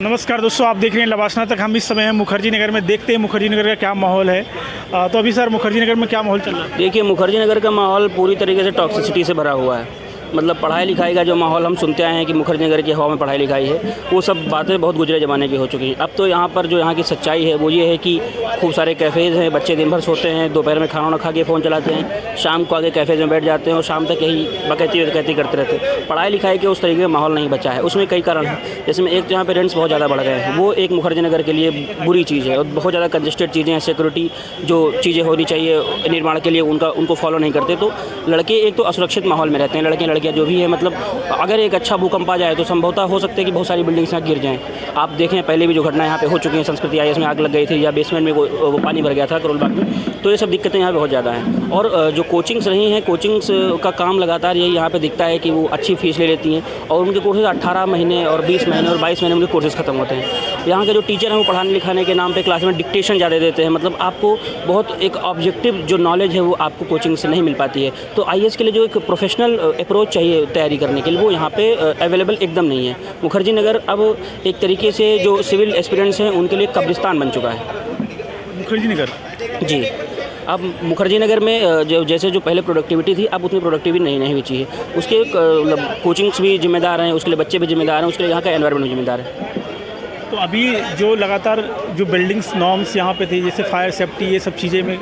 नमस्कार दोस्तों, आप देख रहे हैं लवासना तक। हम इस समय हैं मुखर्जी नगर में। देखते हैं मुखर्जी नगर का क्या माहौल है। तो अभी सर मुखर्जी नगर में क्या माहौल चल रहा है? देखिए, मुखर्जी नगर का माहौल पूरी तरीके से टॉक्सिसिटी से भरा हुआ है। मतलब पढ़ाई लिखाई का जो माहौल हम सुनते आए हैं कि मुखर्जी नगर की हवा में पढ़ाई लिखाई है, वो सब बातें बहुत गुजरे ज़माने की हो चुकी हैं। अब तो यहाँ पर जो यहाँ की सच्चाई है वो ये है कि खूब सारे कैफ़ेज़ हैं, बच्चे दिन भर सोते हैं, दोपहर में खाना खा के फ़ोन चलाते हैं, शाम को आगे कैफ़ेज़ में बैठ जाते हैं और शाम तक यही बकैती करते रहते हैं। पढ़ाई लिखाई के उस तरीके का माहौल नहीं बचा है। उसमें कई कारण हैं, जिसमें एक तो यहाँ पे रेंट्स बहुत ज़्यादा बढ़ गए हैं, वो एक मुखर्जी नगर के लिए बुरी चीज़ है। और बहुत ज़्यादा कंजेस्टेड चीज़ें हैं, सिक्योरिटी जो चीज़ें होनी चाहिए निर्माण के लिए उनको फॉलो नहीं करते। तो लड़के एक तो असुरक्षित माहौल में रहते हैं, लड़कियाँ जो भी है। मतलब अगर एक अच्छा भूकंप आ जाए तो संभवतः हो सकता है कि बहुत सारी बिल्डिंग्स यहाँ गिर जाएं। आप देखें पहले भी जो घटना यहाँ पे हो चुकी है, संस्कृति आई इसमें आग लग गई थी, या बेसमेंट में वो पानी भर गया था करोल बाग में। तो ये सब दिक्कतें यहाँ पे बहुत ज़्यादा हैं। और जो कोचिंग्स रही हैं, कोचिंग्स का काम लगातार यही यहाँ पे दिखता है कि वो अच्छी फ़ीस ले लेती हैं और उनके कोर्सेज 18 महीने और 20 महीने और 22 महीने उनके कोर्सेज ख़त्म होते हैं। यहाँ के जो टीचर हैं वो पढ़ाने लिखाने के नाम पे क्लास में डिक्टेशन ज़्यादा देते हैं। मतलब आपको बहुत एक ऑब्जेक्टिव जो नॉलेज है वो आपको कोचिंग से नहीं मिल पाती है। तो आईएएस के लिए जो एक प्रोफेशनल अप्रोच चाहिए तैयारी करने के लिए, वो यहाँ पे अवेलेबल एकदम नहीं है। मुखर्जी नगर अब एक तरीके से जो सिविल एस्पिरेंट्स हैं उनके लिए कब्रिस्तान बन चुका है। मुखर्जी नगर जी, अब मुखर्जी नगर में जो जैसे जो पहले प्रोडक्टिविटी थी, अब उतनी प्रोडक्टिविटी नहीं बची है। उसके मतलब कोचिंग्स भी जिम्मेदार हैं, उसके लिए बच्चे भी जिम्मेदार हैं, उसके लिए यहाँ का एनवायरनमेंट भी जिम्मेदार है। तो अभी जो लगातार जो बिल्डिंग्स नॉर्म्स यहाँ पे थे, जैसे फायर सेफ्टी, ये सब चीज़ें में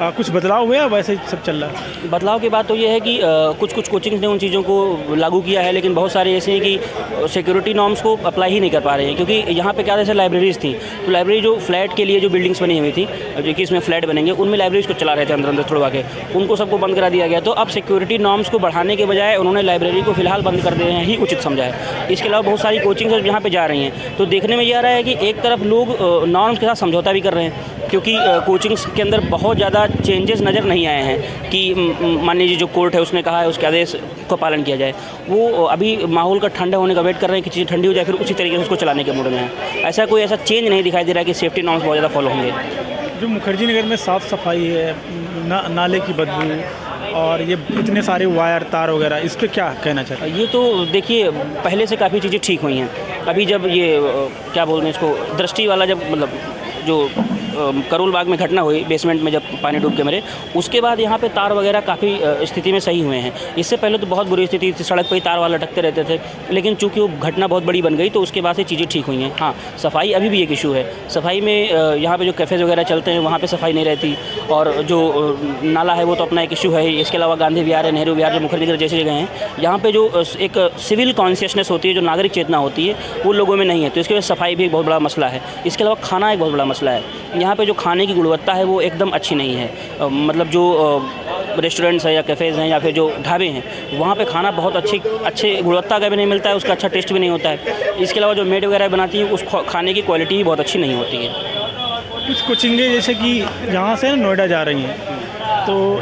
कुछ बदलाव हुआ है, वैसे ही सब चल रहा है? बदलाव की बात तो ये है कि कुछ कोचिंग्स ने उन चीज़ों को लागू किया है, लेकिन बहुत सारे ऐसे हैं कि सिक्योरिटी नॉर्म्स को अप्लाई ही नहीं कर पा रहे हैं। क्योंकि यहाँ पे क्या जैसे लाइब्रेरीज़ थी, तो लाइब्रेरी जो फ्लैट के लिए जो बिल्डिंग्स बनी हुई थी, जो कि इसमें फ्लैट बनेंगे, उनमें लाइब्रेरीज़ को चला रहे थे अंदर छुड़वा के, उनको सबको बंद करा दिया गया। तो अब सिक्योरिटी नॉर्म्स को बढ़ाने के बजाय उन्होंने लाइब्रेरी को फिलहाल बंद कर देना ही उचित समझा है। इसके अलावा बहुत सारी कोचिंग्स यहाँ पर जा रही हैं। तो देखने में ये आ रहा है कि एक तरफ लोग नॉर्म्स के साथ समझौता भी कर रहे हैं, क्योंकि कोचिंग्स के अंदर बहुत ज़्यादा चेंजेस नज़र नहीं आए हैं कि मान लीजिए जो कोर्ट है उसने कहा है उसके आदेश का पालन किया जाए। वो अभी माहौल का ठंडा होने का वेट कर रहे हैं कि चीज़ें ठंडी हो जाए, फिर उसी तरीके से उसको चलाने के मूड में है। ऐसा कोई ऐसा चेंज नहीं दिखाई दे रहा है कि सेफ्टी नॉर्म्स बहुत ज़्यादा फॉलो होंगे। जो मुखर्जी नगर में साफ़ सफाई है, नाले की बदबू और ये इतने सारे वायर तार वगैरह, इस पर क्या कहना चाहते हैं? ये तो देखिए, पहले से काफ़ी चीज़ें ठीक हुई हैं। अभी जब ये क्या बोलते हैं इसको, दृष्टि वाला जब मतलब जो करोल बाग में घटना हुई, बेसमेंट में जब पानी डूब के मरे, उसके बाद यहाँ पे तार वगैरह काफ़ी स्थिति में सही हुए हैं। इससे पहले तो बहुत बुरी स्थिति थी, सड़क पर ही तार वाला लटकते रहते थे, लेकिन चूंकि वो घटना बहुत बड़ी बन गई तो उसके बाद से चीज़ें ठीक हुई हैं। हाँ, सफाई अभी भी एक इशू है। सफाई में यहाँ पे जो कैफ़ेज़ वगैरह चलते हैं वहाँ पे सफाई नहीं रहती, और जो नाला है वो तो अपना एक इशू है। इसके अलावा गांधी विहार है, नेहरू विहार, जो मुखर्जी नगर जैसी जगह हैं, यहाँ पर जो एक सिविल कॉन्शियसनेस होती है, जो नागरिक चेतना होती है, वो लोगों में नहीं है। तो इसके वजह सफाई भी एक बहुत बड़ा मसला है। इसके अलावा खाना एक बहुत बड़ा मसला है। यहाँ पे जो खाने की गुणवत्ता है वो एकदम अच्छी नहीं है। मतलब जो रेस्टोरेंट्स हैं या कैफ़ेज़ हैं या फिर जो ढाबे हैं, वहाँ पे खाना बहुत अच्छे गुणवत्ता का भी नहीं मिलता है, उसका अच्छा टेस्ट भी नहीं होता है। इसके अलावा जो मेड वगैरह बनाती हैं, उस खाने की क्वालिटी भी बहुत अच्छी नहीं होती है। कुछ कोचिंगें जैसे कि यहाँ से नोएडा जा रही हैं, तो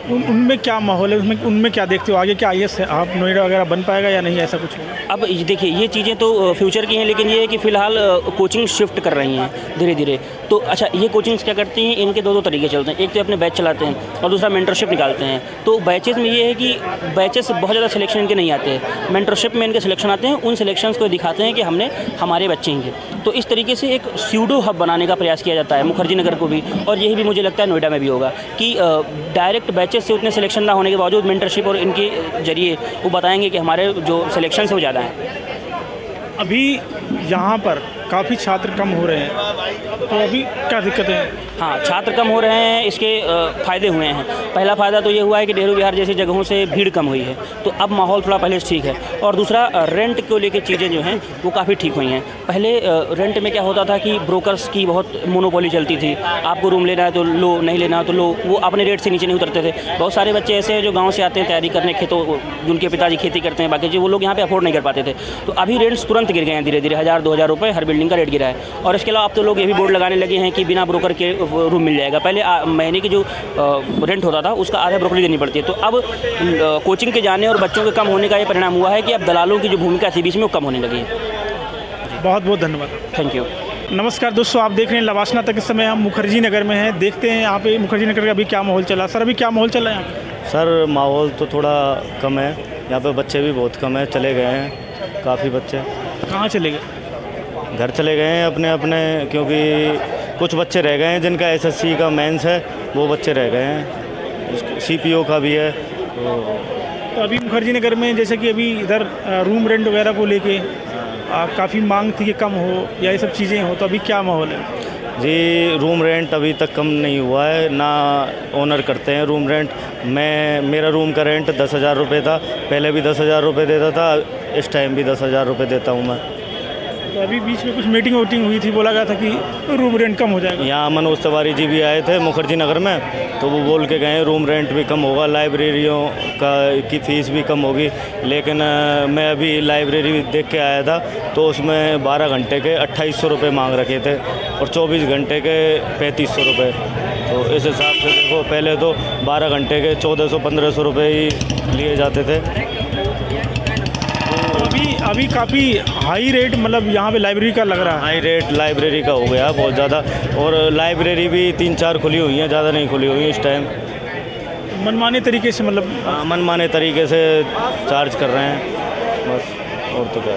उनमें क्या माहौल है? उनमें क्या देखते हो आगे? क्या आईएएस आप नोएडा वगैरह बन पाएगा या नहीं, ऐसा कुछ होगा? अब देखिए, ये चीज़ें तो फ्यूचर की हैं, लेकिन ये है कि फ़िलहाल कोचिंग शिफ्ट कर रही हैं धीरे धीरे। तो अच्छा, ये कोचिंग्स क्या करती हैं, इनके दो तरीके चलते हैं। एक तो अपने बैच चलाते हैं और दूसरा मेंटरशिप निकालते हैं। तो बैचेज़ में ये है कि बैचेस बहुत ज़्यादा सिलेक्शन इनके नहीं आते हैं, मेंटरशिप में इनके सिलेक्शन आते हैं। उन सिलेक्शंस को दिखाते हैं कि हमने हमारे बच्चे हैं। तो इस तरीके से एक स्यूडो हब बनाने का प्रयास किया जाता है मुखर्जी नगर को भी, और यही भी मुझे लगता है नोएडा में भी होगा कि डायरेक्ट बैचेस से उतने सिलेक्शन ना होने के बावजूद मेंटरशिप और इनके जरिए वो बताएंगे कि हमारे जो सिलेक्शन है वो ज़्यादा हैं। अभी यहाँ पर काफ़ी छात्र कम हो रहे हैं, तो अभी क्या दिक्कतें हैं? हाँ, छात्र कम हो रहे हैं, इसके फ़ायदे हुए हैं। पहला फ़ायदा तो ये हुआ है कि नेहरू विहार जैसी जगहों से भीड़ कम हुई है, तो अब माहौल थोड़ा पहले से ठीक है। और दूसरा, रेंट को लेकर चीज़ें जो हैं वो काफ़ी ठीक हुई हैं। पहले रेंट में क्या होता था कि ब्रोकर्स की बहुत मोनोपोली चलती थी। आपको रूम लेना है तो लो, नहीं लेना है तो लो, वो अपने रेट से नीचे नहीं उतरते थे। बहुत सारे बच्चे ऐसे हैं जो गाँव से आते हैं तैयारी करने, खेतों, जिनके पिताजी खेती करते हैं, बाकी जो वो लोग यहाँ पर अफोर्ड नहीं कर पाते थे। तो अभी रेंट्स तुरंत गिर गए हैं, धीरे धीरे 1000-2000 रुपये हर बिल्डिंग का रेट गिरा है। और इसके अलावा अब तो लोग ये भी बोर्ड लगाने लगे हैं कि बिना ब्रोकर के रूम मिल जाएगा। पहले महीने की जो रेंट होता था उसका आधा ब्रोकरेज देनी पड़ती है। तो अब कोचिंग के जाने और बच्चों के कम होने का ये परिणाम हुआ है कि अब दलालों की जो भूमिका थी बीच में वो कम होने लगी है। बहुत बहुत धन्यवाद। Thank you. नमस्कार दोस्तों, आप देख रहे हैं लवासना तक। इस समय हम मुखर्जी नगर में हैं। देखते हैं यहाँ पे मुखर्जी नगर का अभी क्या माहौल चला। सर, अभी क्या माहौल चल रहा है यहाँ पे? सर, माहौल तो थोड़ा कम है। यहाँ पे बच्चे भी बहुत कम है, चले गए हैं काफ़ी बच्चे। कहाँ चले गए? घर चले गए हैं अपने अपने, क्योंकि कुछ बच्चे रह गए हैं जिनका एसएससी का मेंस है, वो बच्चे रह गए हैं, सीपीओ का भी है। तो अभी मुखर्जी नगर में जैसे कि अभी इधर रूम रेंट वगैरह को लेके काफ़ी मांग थी कि कम हो या ये सब चीज़ें हो, तो अभी क्या माहौल है? जी, रूम रेंट अभी तक कम नहीं हुआ है, ना ओनर करते हैं रूम रेंट। मेरा रूम का रेंट 10,000 रुपये था, पहले भी 10,000 रुपये देता था, इस टाइम भी 10,000 रुपये देता हूँ मैं। तो अभी बीच में कुछ मीटिंग वोटिंग हुई थी, बोला गया था कि रूम रेंट कम हो जाएगा। यहाँ मनोज तिवारी जी भी आए थे मुखर्जी नगर में, तो वो बोल के गए रूम रेंट भी कम होगा, लाइब्रेरियों की फ़ीस भी कम होगी। लेकिन मैं अभी लाइब्रेरी देख के आया था, तो उसमें 12 घंटे के 2800 रुपये मांग रखे थे और 24 घंटे के 3500 रुपये। तो इस हिसाब से देखो, पहले तो 12 घंटे के 1400-1500 रुपये ही लिए जाते थे। अभी काफ़ी हाई रेट मतलब यहाँ पे लाइब्रेरी का लग रहा है। हाई रेट लाइब्रेरी का हो गया बहुत ज़्यादा, और लाइब्रेरी भी 3-4 खुली हुई हैं, ज़्यादा नहीं खुली हुई इस टाइम। मनमाने तरीके से मतलब मनमाने तरीके से चार्ज कर रहे हैं बस, और तो क्या।